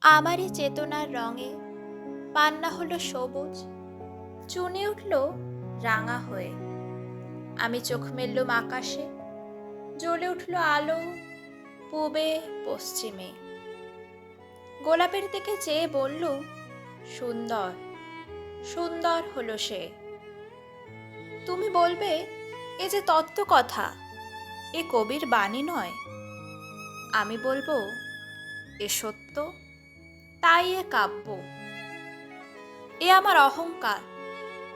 আমারই চেতনার রঙে পান্না হলো সবুজ, চুনে উঠল রাঙা হয়ে। আমি চোখ মেললুম আকাশে, জ্বলে উঠল আলো পূবে পশ্চিমে। গোলাপের দিকে চেয়ে বললুম, সুন্দর সুন্দর হলো সে। তুমি বলবে, এ যে তত্ত্ব কথা, এ কবির বাণী নয়। আমি বলবো, এ সত্য, তাই এ কাব্য। এ আমার অহংকার,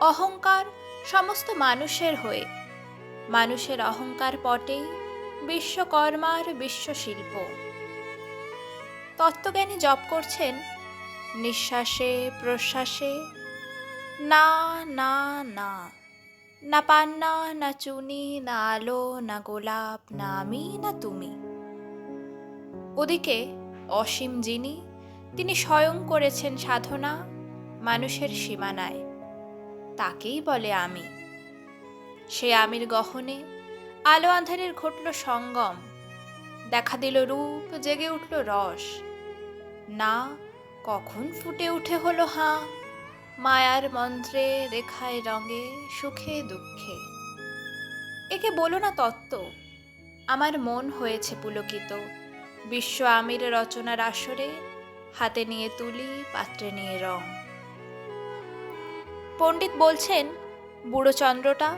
অহংকার সমস্ত মানুষের হয়ে। মানুষের অহংকার পটেই বিশ্বকর্মার বিশ্বশিল্প। তত্ত্বজ্ঞানী জপ করছেন নিঃশ্বাসে প্রশ্বাসে, না না না, না পান্না, না চুনি, না আলো, না গোলাপ, না আমি, না তুমি। ওদিকে অসীম যিনি, তিনি স্বয়ং করেছেন সাধনা মানুষের সীমানায়, তাকেই বলে আমি। সে আমির গহনে আলো আঁধারের ঘটল সঙ্গম, দেখা দিল রূপ, জেগে উঠল রস। না কখন ফুটে উঠে হলো হাঁ, মায়ার মন্ত্রে, রেখায় রঙে, সুখে দুঃখে। একে বলো না তত্ত্ব, আমার মন হয়েছে পুলকিত। বিশ্ব আমির রচনার আসরে, হাতে নিয়ে তুলি, পাত্রে নিয়ে রং। পণ্ডিত বলছেন, বুড়ো চন্দ্রটা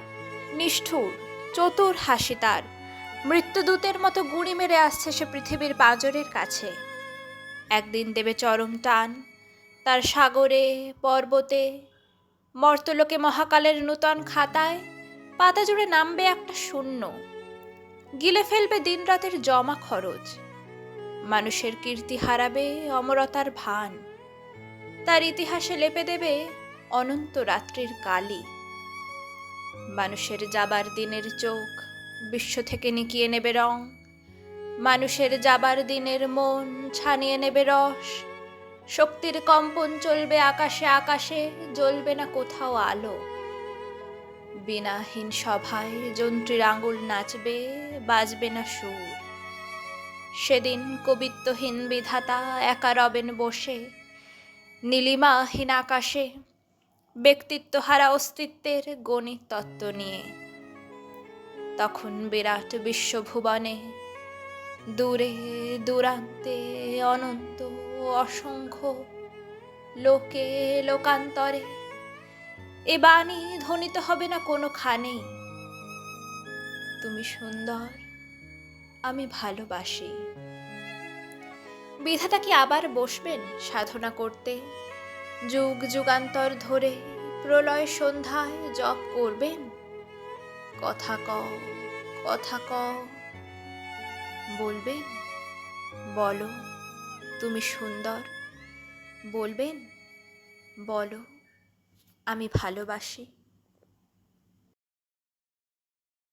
নিষ্ঠুর, চতুর হাসি তার, মৃত্যুদূতের মতো গুঁড়ি মেরে আসছে সে পৃথিবীর পাঁজরের কাছে। একদিন দেবে চরম টান তার সাগরে, পর্বতে, মর্তলোকে, মহাকালের নূতন খাতায় পাতা জুড়ে নামবে একটা শূন্য, গিলে ফেলবে দিন রাতের জমা খরচ। মানুষের কীর্তি হারাবে অমরতার ভান, তার ইতিহাসে লেপে দেবে অনন্ত রাত্রির কালি। মানুষের যাবার দিনের চোখ বিশ্ব থেকে নিকিয়ে নেবে রং, মানুষের যাবার দিনের মন ছানিয়ে নেবে রস। শক্তির কম্পন চলবে আকাশে আকাশে, জ্বলবে না কোথাও আলো। বিনাহীন সভায় যন্ত্রীর আঙুল নাচবে, বাজবে না সুর। সেদিন কবিত্বহীন বিধাতা একা রবেন বসে নীলিমাহীন আকাশে, ব্যক্তিত্বহারা অস্তিত্বের গণিত তত্ত্ব নিয়ে। তখন বিরাট বিশ্বভুবনে, দূরে দূরান্তে, অনন্ত অসংখ্য লোকে লোকান্তরে এ বাণী ধ্বনিত হবে না কোনোখানেই, তুমি সুন্দর, আমি ভালোবাসি। বিধাতা কি আবার বসবেন সাধনা করতে? যুগ যুগান্তর ধরে প্রলয় সন্ধ্যায় জপ করবেন? কথা কও, কথা কও, বলবেন, বলো তুমি সুন্দর, বলবেন, বলো আমি ভালোবাসি।